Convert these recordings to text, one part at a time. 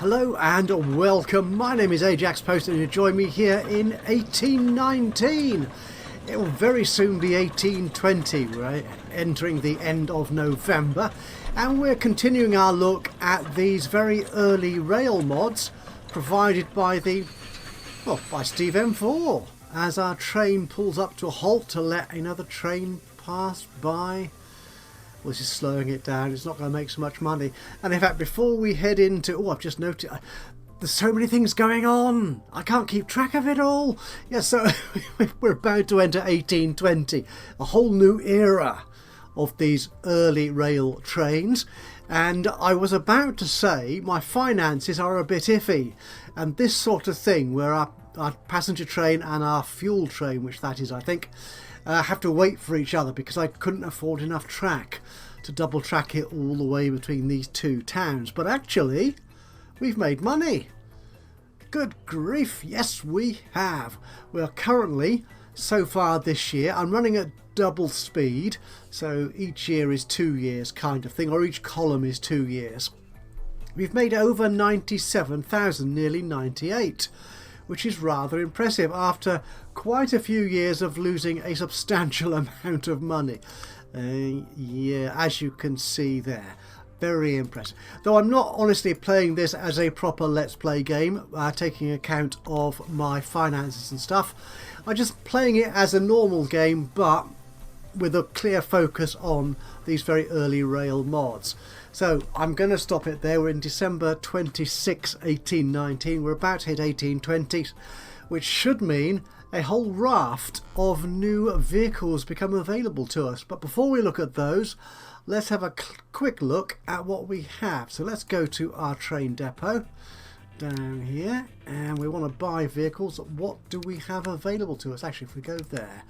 Hello and welcome. My name is Ajaxpost and you join me here in 1819. It will very soon be 1820. We're entering the end of November and we're continuing our look at these very early rail mods provided by by Steve M4 as our train pulls up to a halt to let another train pass by. Well, this is slowing it down. It's not going to make so much money. And in fact, before we head into... I've just noticed... There's so many things going on. I can't keep track of it all. Yeah, so we're about to enter 1820. A whole new era of these early rail trains. And I was about to say my finances are a bit iffy. And this sort of thing, where our passenger train and our fuel train, which that is, I think... have to wait for each other because I couldn't afford enough track to double track it all the way between these two towns. But actually, we've made money. Good grief, yes we have. We're currently, so far this year, I'm running at double speed, so each year is 2 years kind of thing, or each column is 2 years. We've made over 97,000, nearly 98. Which is rather impressive after quite a few years of losing a substantial amount of money. Yeah, as you can see there. Very impressive. Though I'm not honestly playing this as a proper Let's Play game, taking account of my finances and stuff. I'm just playing it as a normal game, but with a clear focus on these very early rail mods. So I'm going to stop it there. We're in December 26, 1819. We're about to hit 1820, which should mean a whole raft of new vehicles become available to us. But before we look at those, let's have a quick look at what we have. So let's go to our train depot down here, and we want to buy vehicles. What do we have available to us? Actually, if we go there.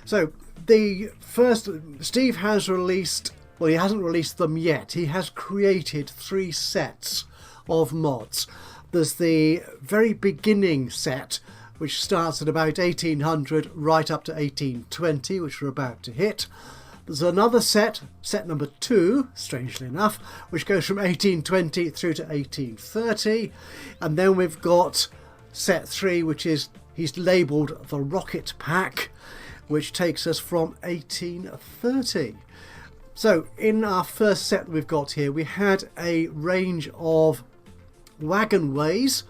So the first, Steve has released... Well, he hasn't released them yet. He has created 3 sets of mods. There's the very beginning set, which starts at about 1800 right up to 1820, which we're about to hit. There's another set, set number 2, strangely enough, which goes from 1820 through to 1830. And then we've got set 3, which is, he's labelled the Rocket Pack, which takes us from 1830. So in our first set we've got here, we had a range of wagon ways,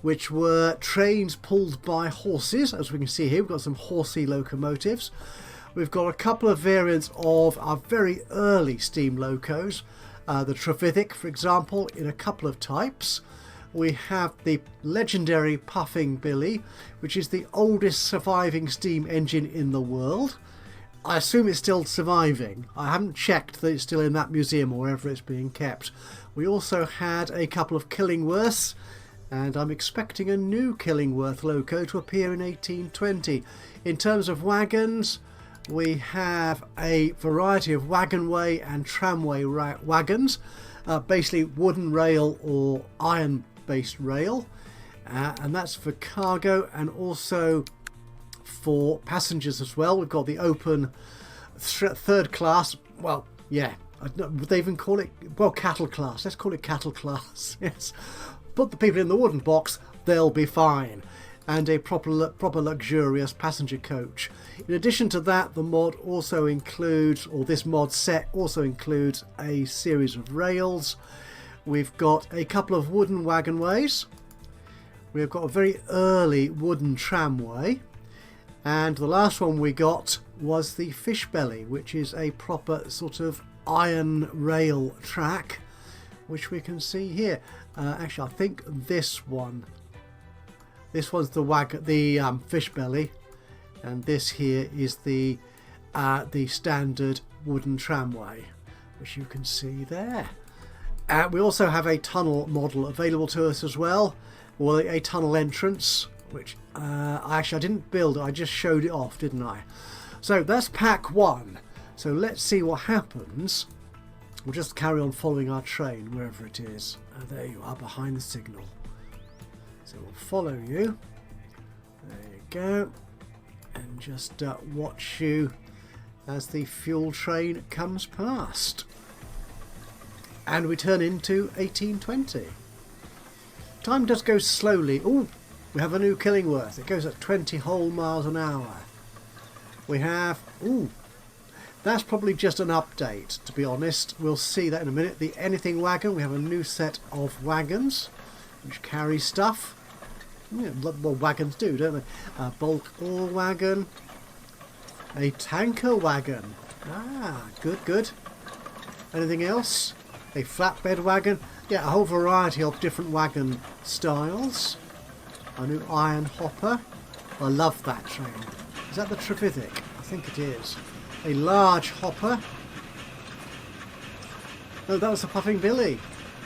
which were trains pulled by horses. As we can see here, we've got some horsey locomotives. We've got a couple of variants of our very early steam locos, the Trevithick, for example, in a couple of types. We have the legendary Puffing Billy, which is the oldest surviving steam engine in the world. I assume it's still surviving. I haven't checked that it's still in that museum or wherever it's being kept. We also had a couple of Killingworths, and I'm expecting a new Killingworth loco to appear in 1820. In terms of wagons, we have a variety of wagonway and tramway wagons, basically wooden rail or iron-based rail, and that's for cargo and also for passengers as well. We've got the open third class, well, yeah, would they even call it, well, cattle class, let's call it cattle class, yes. Put the people in the wooden box, they'll be fine. And a proper luxurious passenger coach. In addition to that, the mod also includes, or this mod set also includes, a series of rails. We've got a couple of wooden wagonways. We've got a very early wooden tramway. And the last one we got was the fish belly, which is a proper sort of iron rail track, which we can see here. Actually, I think this one's the fish belly, and this here is the standard wooden tramway, which you can see there. We also have a tunnel model available to us as well, or a tunnel entrance, which I didn't build, I just showed it off, didn't I? So that's pack 1. So let's see what happens. We'll just carry on following our train wherever it is. There you are, behind the signal. So we'll follow you. There you go. And just watch you as the fuel train comes past. And we turn into 1820. Time does go slowly. Oh, we have a new Killingworth. It goes at 20 whole miles an hour. We have... Ooh, that's probably just an update, to be honest. We'll see that in a minute. The Anything Wagon. We have a new set of wagons which carry stuff. Yeah, well, wagons do, don't they? A bulk ore wagon. A tanker wagon. Ah, good, good. Anything else? A flatbed wagon. Yeah, a whole variety of different wagon styles. A new iron hopper. I love that train. Is that the Trevithick? I think it is. A large hopper. Oh, that was the Puffing Billy.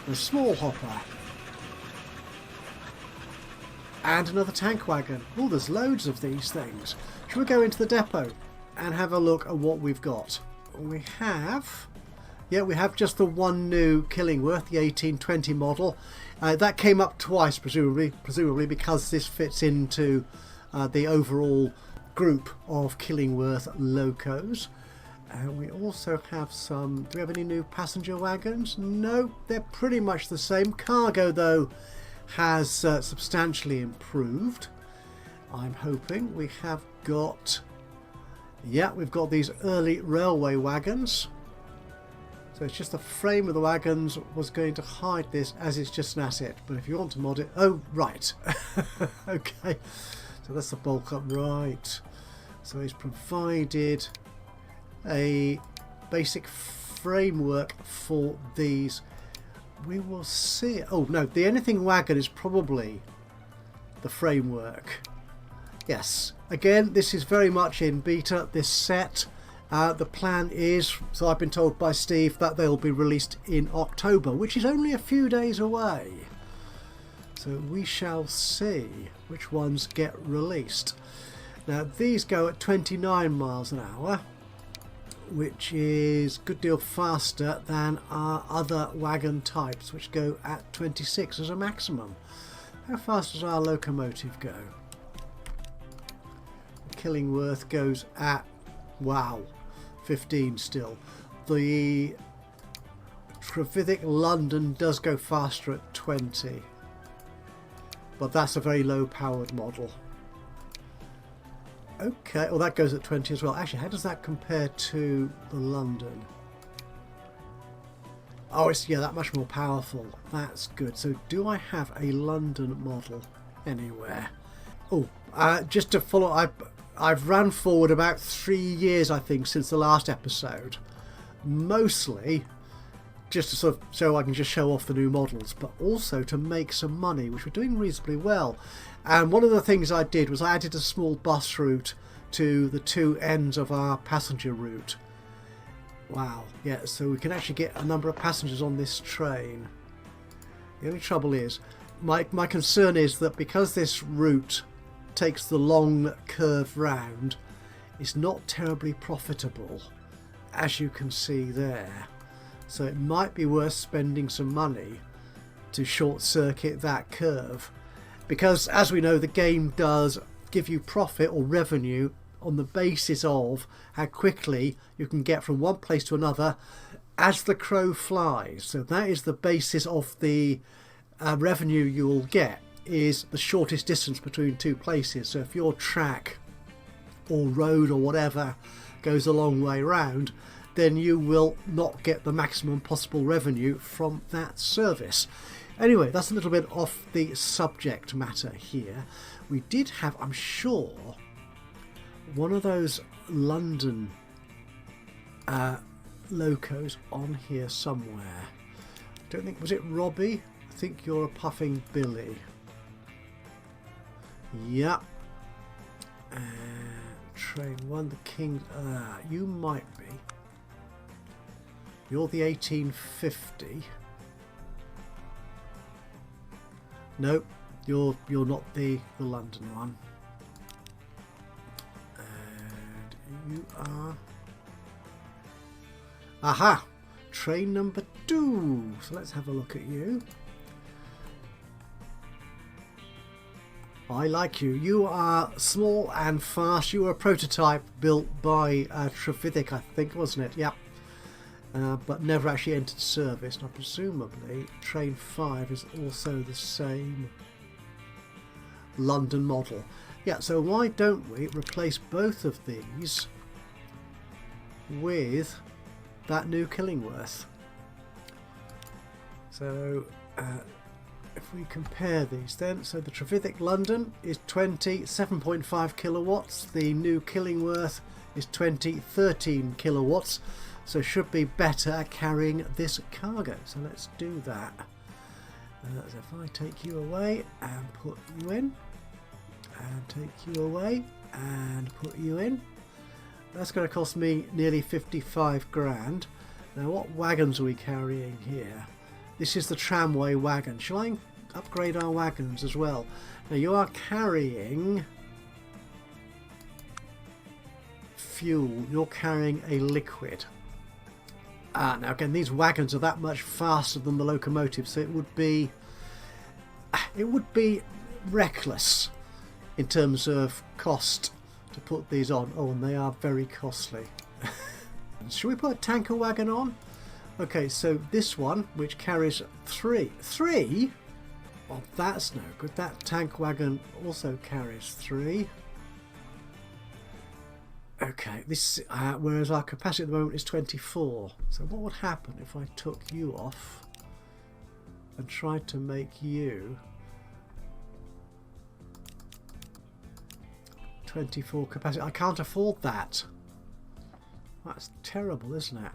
A small hopper. And another tank wagon. Oh, there's loads of these things. Shall we go into the depot and have a look at what we've got? We have... Yeah, we have just the one new Killingworth, the 1820 model. That came up twice, presumably because this fits into the overall group of Killingworth locos. We also have some... Do we have any new passenger wagons? No, they're pretty much the same. Cargo, though, has substantially improved. I'm hoping. We have got... Yeah, we've got these early railway wagons. So it's just the frame of the wagons was going to hide this as it's just an asset. But if you want to mod it... Oh, right. Okay. So that's the bulk up. Right. So he's provided a basic framework for these. We will see. Oh, no. The Anything Wagon is probably the framework. Yes. Again, this is very much in beta, this set. The plan is, so I've been told by Steve, that they'll be released in October, which is only a few days away. So we shall see which ones get released. Now these go at 29 miles an hour, which is a good deal faster than our other wagon types, which go at 26 as a maximum. How fast does our locomotive go? Killingworth goes at, wow, 15 still. The Trevithick London does go faster at 20, but that's a very low powered model. Okay, well that goes at 20 as well. Actually, how does that compare to the London? Oh, it's, yeah, that much more powerful. That's good. So do I have a London model anywhere? Oh, just to follow, I've ran forward about 3 years, I think, since the last episode. Mostly just to sort of so I can just show off the new models, but also to make some money, which we're doing reasonably well. And one of the things I did was I added a small bus route to the two ends of our passenger route. Wow, yeah, so we can actually get a number of passengers on this train. The only trouble is, my concern is that because this route takes the long curve round, it's not terribly profitable, as you can see there. So it might be worth spending some money to short circuit that curve, because as we know, the game does give you profit or revenue on the basis of how quickly you can get from one place to another as the crow flies. So that is the basis of the revenue you will get, is the shortest distance between two places. So if your track or road or whatever goes a long way round, then you will not get the maximum possible revenue from that service. Anyway, that's a little bit off the subject matter here. We did have, I'm sure, one of those London locos on here somewhere. I don't think, was it Robbie? I think you're a Puffing Billy. Yep. Train 1, the King. You might be. You're the 1850. Nope, you're not the London one. And you are... Aha! Train number 2. So let's have a look at you. I like you. You are small and fast. You were a prototype built by Trevithick, I think, wasn't it? Yep. but never actually entered service. Now presumably train 5 is also the same London model. Yeah, so why don't we replace both of these with that new Killingworth? So if we compare these then, so the Trevithick London is 27.5 kilowatts, the new Killingworth is 13 kilowatts, so should be better at carrying this cargo. So let's do that. So if I take you away and put you in, and take you away and put you in, that's going to cost me nearly 55 grand. Now what wagons are we carrying here? This is the tramway wagon. Shall I upgrade our wagons as well? Now you are carrying fuel, you're carrying a liquid. Now again, these wagons are that much faster than the locomotives, so it would be reckless in terms of cost to put these on. Oh, and they are very costly. Should we put a tanker wagon on? Okay, so this one, which carries three? Well, that's no good. That tank wagon also carries 3. Okay, this whereas our capacity at the moment is 24. So what would happen if I took you off and tried to make you 24 capacity? I can't afford that. That's terrible, isn't it?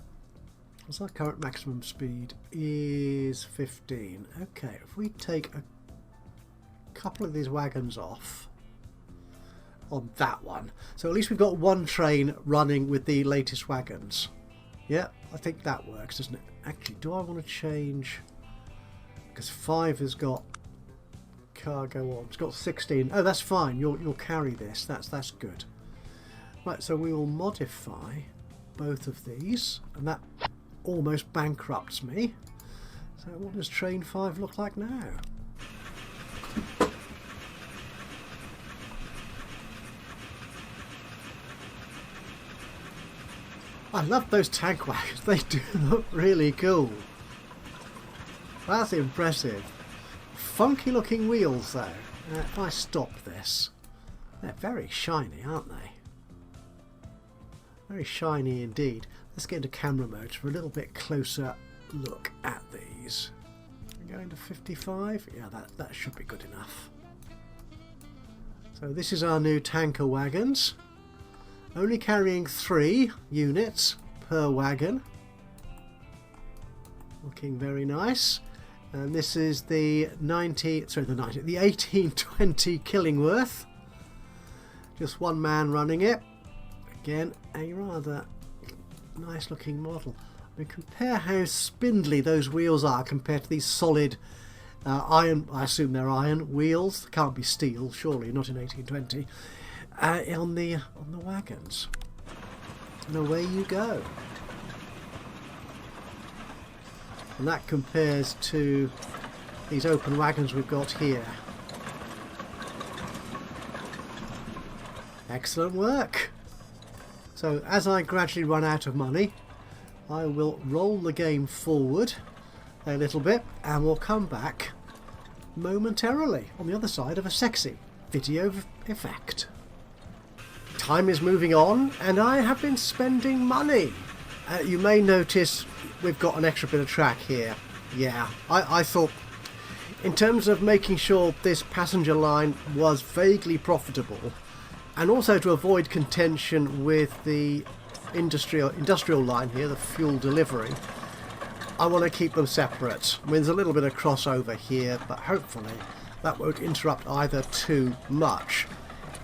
What's our current maximum speed? Is 15. Okay, if we take a couple of these wagons off on that one, so at least we've got one train running with the latest wagons. Yeah, I think that works, doesn't it? Actually, do I want to change? Because 5 has got cargo on. It's got 16. Oh, that's fine. You'll carry this. That's good. Right, so we will modify both of these, and that almost bankrupts me. So what does train 5 look like now? I love those tank wagons. They do look really cool. That's impressive. Funky looking wheels though. If I stop this, they're very shiny, aren't they? Very shiny indeed. Let's get into camera mode for a little bit closer look at these. We go into 55. Yeah, that should be good enough. So this is our new tanker wagons. Only carrying 3 units per wagon. Looking very nice. And this is the 1820 Killingworth. Just one man running it. Again, a rather nice looking model. I mean, compare how spindly those wheels are compared to these solid iron, I assume they're iron wheels. They can't be steel, surely, not in 1820. On the wagons. And away you go. And that compares to these open wagons we've got here. Excellent work. So as I gradually run out of money, I will roll the game forward a little bit and we'll come back momentarily on the other side of a sexy video effect. Time is moving on and I have been spending money. You may notice we've got an extra bit of track here. Yeah, I thought in terms of making sure this passenger line was vaguely profitable and also to avoid contention with the industrial line here, the fuel delivery, I want to keep them separate. I mean, there's a little bit of crossover here, but hopefully that won't interrupt either too much.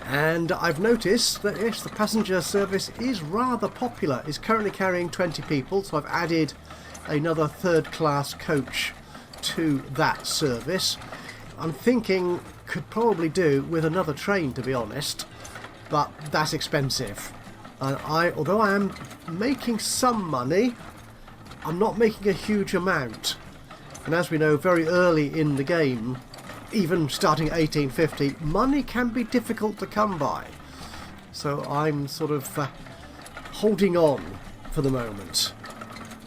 And I've noticed that yes, the passenger service is rather popular. It's currently carrying 20 people, so I've added another third-class coach to that service. I'm thinking could probably do with another train, to be honest, but that's expensive. Although I am making some money, I'm not making a huge amount. And as we know, very early in the game, even starting at 1850, money can be difficult to come by. So I'm sort of holding on for the moment.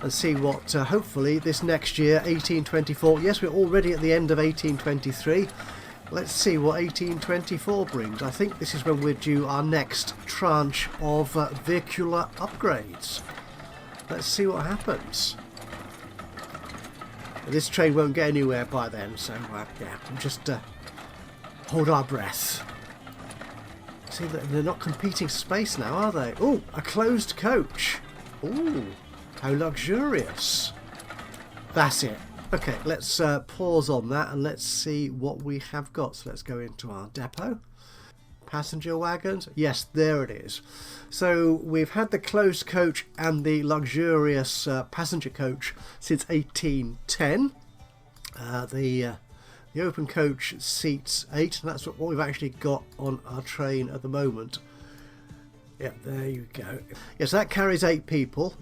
and see what hopefully this next year, 1824, yes, we're already at the end of 1823. Let's see what 1824 brings. I think this is when we're due our next tranche of vehicular upgrades. Let's see what happens. This train won't get anywhere by then, so yeah, we'll just hold our breath. See, they're not competing space now, are they? Oh, a closed coach. Ooh, how luxurious. That's it. Okay, let's pause on that and let's see what we have got. So let's go into our depot. Passenger wagons. Yes, there it is. So we've had the closed coach and the luxurious passenger coach since 1810. The open coach seats 8, and that's what we've actually got on our train at the moment. Yeah, there you go. Yes, that carries 8 people,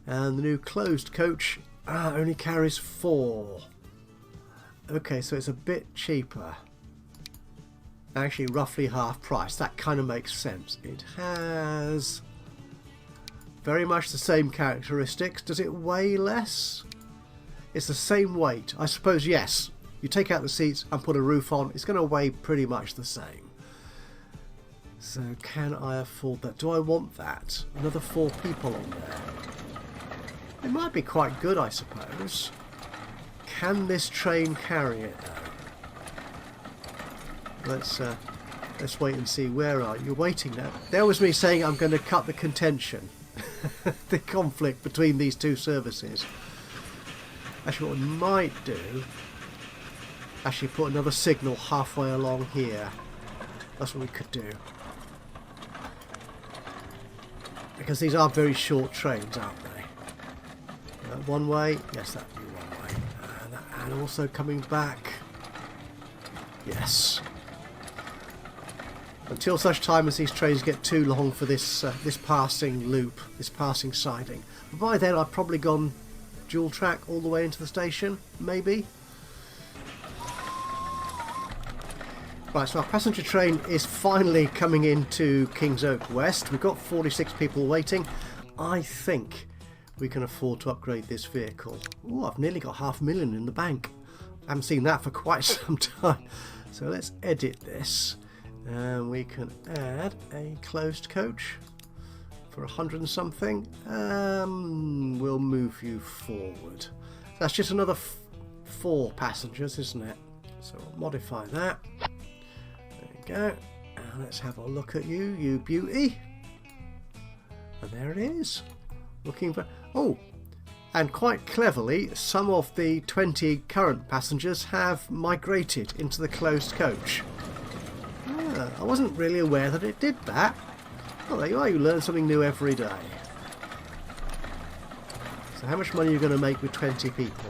and the new closed coach only carries 4. Okay, so it's a bit cheaper. Actually, roughly half price. That kind of makes sense. It has very much the same characteristics. Does it weigh less? It's the same weight. I suppose, yes. You take out the seats and put a roof on, it's going to weigh pretty much the same. So can I afford that? Do I want that? Another 4 people on there. It might be quite good, I suppose. Can this train carry it though? Let's wait and see. Where are you? Waiting now. There was me saying I'm going to cut the contention. The conflict between these two services. Actually, what we might do, actually put another signal halfway along here. That's what we could do. Because these are very short trains, aren't they? One way, yes, that'd be one way. And also coming back, yes. Until such time as these trains get too long for this this passing loop, this passing siding. But by then I've probably gone dual track all the way into the station, maybe. Right, so our passenger train is finally coming into Kings Oak West. We've got 46 people waiting. I think we can afford to upgrade this vehicle. Oh, I've nearly got $500,000 in the bank. I haven't seen that for quite some time. So let's edit this. And we can add a closed coach for 100 and something. We'll move you forward. That's just another 4 passengers, isn't it? So we'll modify that. There you go. And let's have a look at you, you beauty. And there it is. Looking for... Oh, and quite cleverly, some of the 20 current passengers have migrated into the closed coach. I wasn't really aware that it did that. Oh, there you are, you learn something new every day. So how much money are you going to make with 20 people?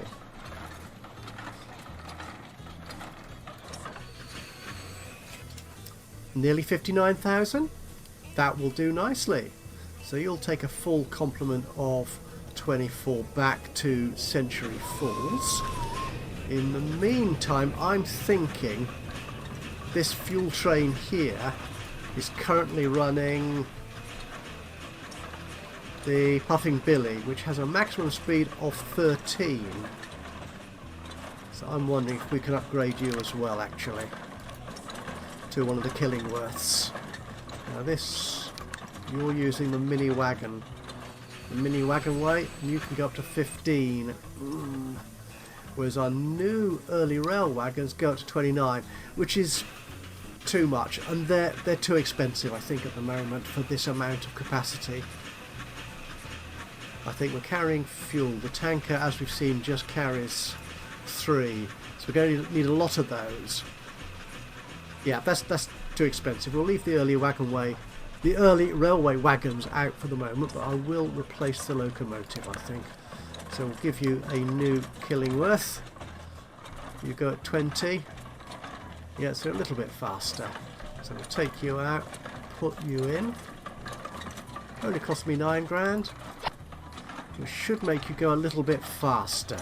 Nearly 59,000? That will do nicely. So you'll take a full complement of 24 back to Century Falls. In the meantime, I'm thinking this fuel train here is currently running the Puffing Billy, which has a maximum speed of 13. So I'm wondering if we can upgrade you as well, actually, to one of the Killingworths. Now this, you're using the mini wagon. The mini wagon way, and you can go up to 15. Whereas our new early rail wagons go up to 29, which is too much, and they're too expensive, I think, at the moment for this amount of capacity. I think we're carrying fuel. The tanker, as we've seen, just carries 3, so we're going to need a lot of those. Yeah, that's too expensive. We'll leave the early early railway wagons out for the moment, but I will replace the locomotive, I think. So we'll give you a new Killingworth. You go at 20. Yeah, so a little bit faster. So we'll take you out, put you in. Only cost me 9 grand. We should make you go a little bit faster.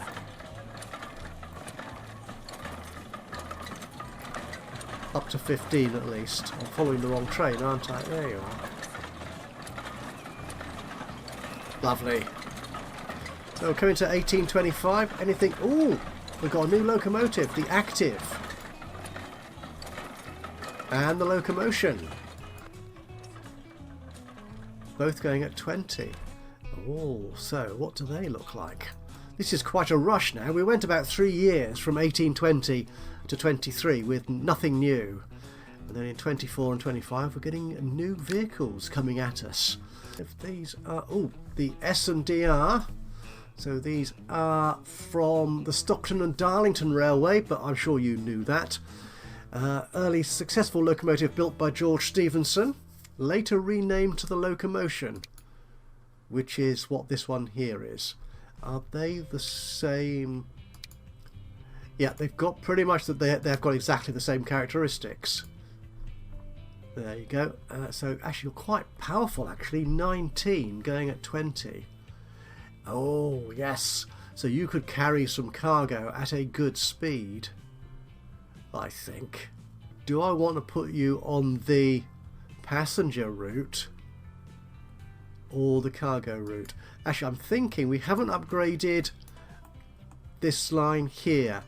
Up to 15 at least. I'm following the wrong train, aren't I? There you are. Lovely. So coming to 1825, anything... Ooh, we've got a new locomotive, the Active. And the Locomotion. Both going at 20. Oh, so what do they look like? This is quite a rush now. We went about 3 years from 1820 to 23 with nothing new. And then in 24 and 25 we're getting new vehicles coming at us. If these are... Oh, the S&DR. So these are from the Stockton and Darlington Railway, but I'm sure you knew that. Early successful locomotive built by George Stephenson, later renamed to the Locomotion, which is what this one here is. Are they the same? Yeah, they've got pretty much that they've got exactly the same characteristics. There you go. So actually you're quite powerful actually, 19 going at 20. Oh yes, so you could carry some cargo at a good speed, I think. Do I want to put you on the passenger route or the cargo route? Actually, I'm thinking we haven't upgraded this line here.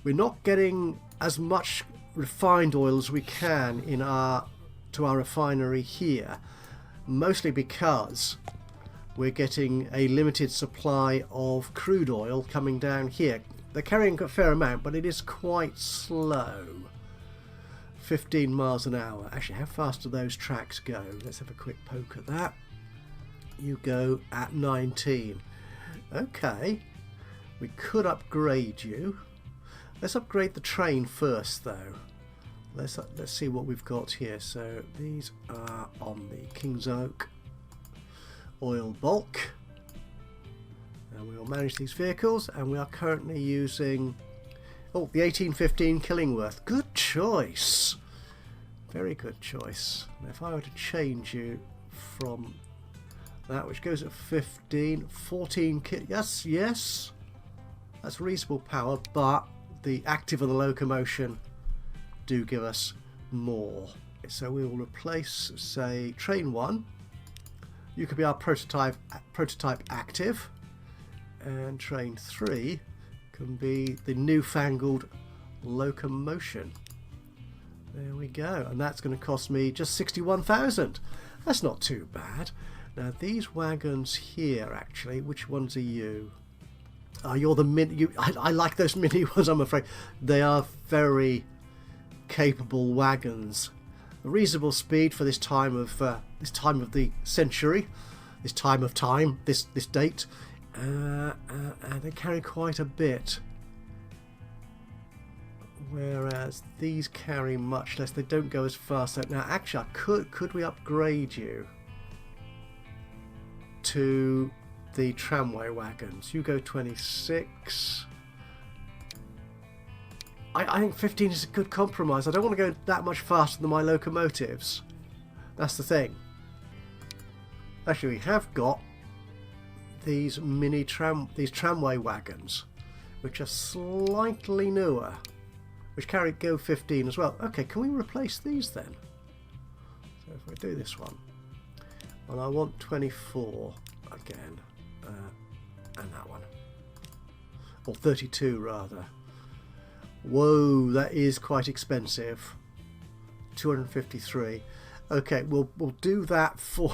We're not getting as much refined oil as we can in to our refinery here, mostly because we're getting a limited supply of crude oil coming down here. They're carrying a fair amount, but it is quite slow. 15 miles an hour. Actually, how fast do those tracks go? Let's have a quick poke at that. You go at 19. Okay, we could upgrade you. Let's upgrade the train first, though. Let's see what we've got here. So these are on the King's Oak oil bulk, and we will manage these vehicles. And we are currently using the 1815 Killingworth. Good choice, very good choice. Now, if I were to change you from that, which goes at 15, 14 yes, that's reasonable power, but the Active and the Locomotion do give us more. So we will replace, say, train 1. You could be our prototype Active, and train 3 can be the newfangled Locomotion. There we go, and that's going to cost me just 61,000. That's not too bad. Now these wagons here, actually, which ones are you? Oh, you're the mini. I like those mini ones. I'm afraid they are very capable wagons. A reasonable speed for this time of the century, this time of time, this date, and they carry quite a bit. Whereas these carry much less. They don't go as fast. Now, actually, could we upgrade you to the tramway wagons? You go 26. I think 15 is a good compromise. I don't want to go that much faster than my locomotives. That's the thing. Actually, we have got these these tramway wagons, which are slightly newer, which go 15 as well. Okay, can we replace these then? So if we do this one, and I want 24 again, and that one, or 32 rather. Whoa, that is quite expensive. 253. Okay, we'll do that for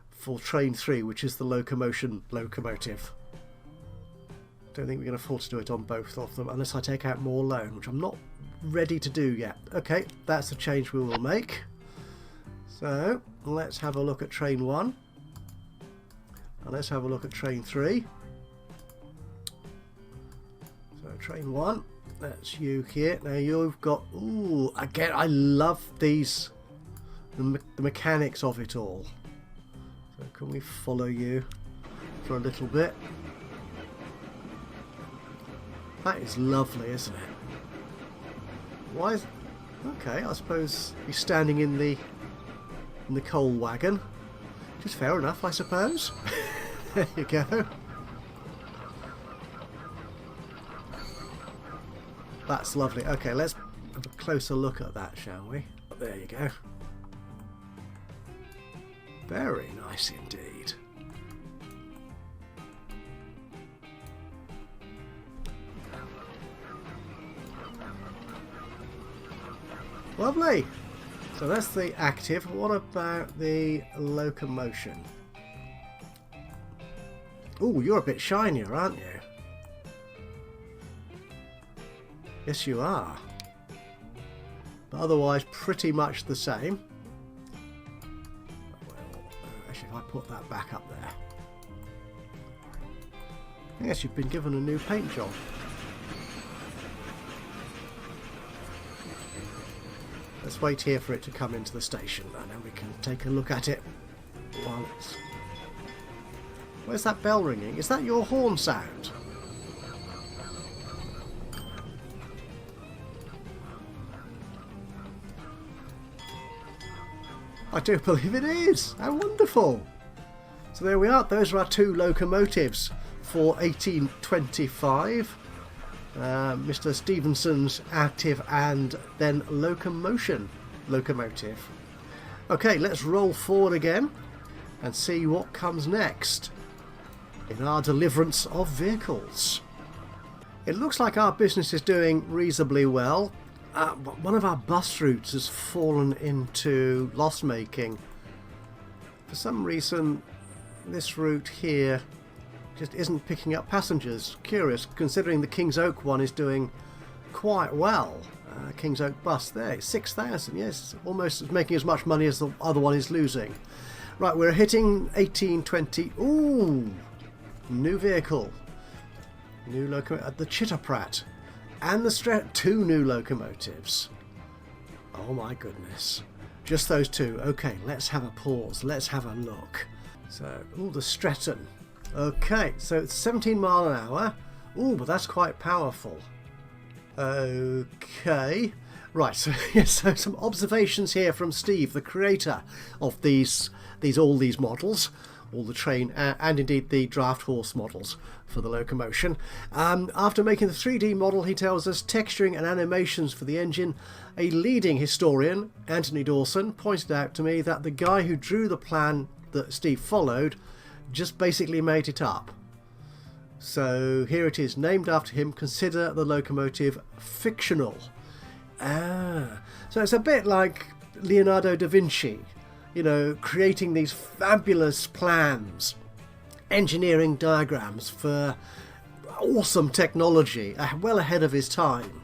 for train 3, which is the Locomotion locomotive. Don't think we can afford to do it on both of them unless I take out more loan, which I'm not ready to do yet. Okay, that's the change we will make. So let's have a look at train 1, and let's have a look at train 3. So train 1, that's you here. Now you've got, ooh, again, I love these, the mechanics of it all. So can we follow you for a little bit? That is lovely, isn't it? Why is... Okay, I suppose you're standing in the coal wagon. Just fair enough, I suppose. There you go. That's lovely. Okay, let's have a closer look at that, shall we? There you go. Very nice indeed. Lovely. So that's the active. What about the locomotion? Ooh, you're a bit shinier, aren't you? Yes, you are. But otherwise, pretty much the same. Well, actually, if I put that back up there. Yes, you've been given a new paint job. Let's wait here for it to come into the station, and then we can take a look at it while it's... Where's that bell ringing? Is that your horn sound? I do believe it is! How wonderful! So there we are. Those are our two locomotives for 1825. Mr. Stevenson's active and then Locomotion locomotive. Okay, let's roll forward again and see what comes next in our deliverance of vehicles. It looks like our business is doing reasonably well. One of our bus routes has fallen into loss making. For some reason, this route here just isn't picking up passengers. Curious, considering the King's Oak one is doing quite well. King's Oak bus there, 6,000, yes, almost making as much money as the other one is losing. Right, we're hitting 1820. Ooh, new vehicle, new locomotive, the Chitterprat, and the two new locomotives. Oh my goodness, just those two. Okay, let's have a pause. Let's have a look. So, ooh, the Stretton. Okay, so it's 17 mile an hour. Ooh, but that's quite powerful. Okay. Right, so yes, so some observations here from Steve, the creator of all these models, all the train and indeed the draft horse models for the locomotion. After making the 3D model, he tells us texturing and animations for the engine. A leading historian, Anthony Dawson, pointed out to me that the guy who drew the plan that Steve followed just basically made it up. So here it is, named after him. Consider the locomotive fictional. So it's a bit like Leonardo da Vinci, you know, creating these fabulous plans, engineering diagrams for awesome technology, well ahead of his time,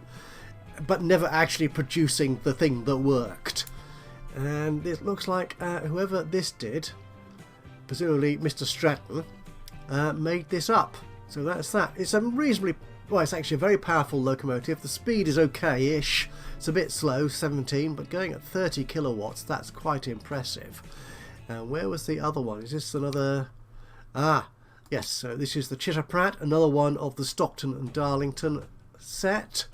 but never actually producing the thing that worked. And it looks like whoever this did, presumably Mr. Stratton, made this up. So that's that. It's a reasonably, well, it's actually a very powerful locomotive. The speed is okay-ish. It's a bit slow, 17, but going at 30 kilowatts, that's quite impressive. Where was the other one? Is this another... yes, so this is the Chitterprat, another one of the Stockton and Darlington set.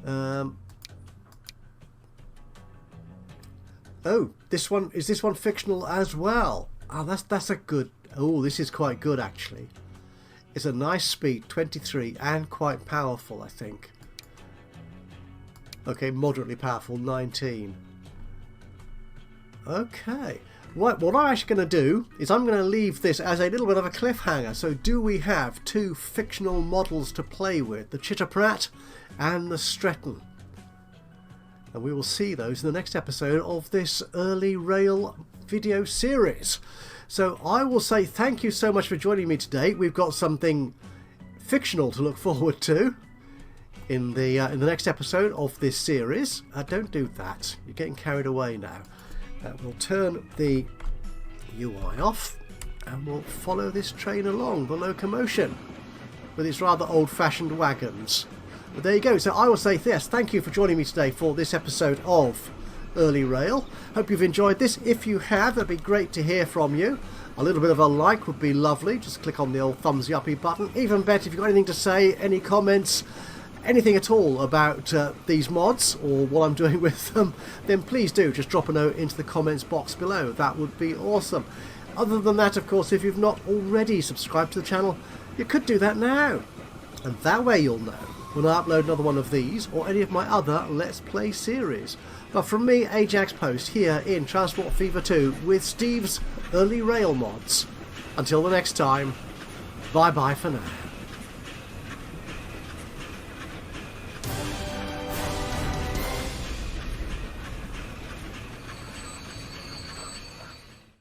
Oh, this one, is this one fictional as well? That's a good... Oh, this is quite good, actually. It's a nice speed, 23, and quite powerful, I think. Okay, moderately powerful, 19. Okay. Right, what I'm actually going to do is I'm going to leave this as a little bit of a cliffhanger. So do we have two fictional models to play with? The Chitterprat and the Stretton. And we will see those in the next episode of this early rail video series. So I will say thank you so much for joining me today. We've got something fictional to look forward to in the next episode of this series. Don't do that. You're getting carried away now. We'll turn the UI off and we'll follow this train along, the locomotion, with its rather old-fashioned wagons. But there you go. So I will say yes, thank you for joining me today for this episode of Early Rail. Hope you've enjoyed this. If you have, it'd be great to hear from you. A little bit of a like would be lovely. Just click on the old thumbsy uppy button. Even better, if you've got anything to say, any comments, anything at all about these mods or what I'm doing with them, then please do just drop a note into the comments box below. That would be awesome. Other than that, of course, if you've not already subscribed to the channel, you could do that now. And that way you'll know when I upload another one of these or any of my other Let's Play series. But from me, Ajaxpost, here in Transport Fever 2 with Steve's Early Rail mods. Until the next time, bye bye for now.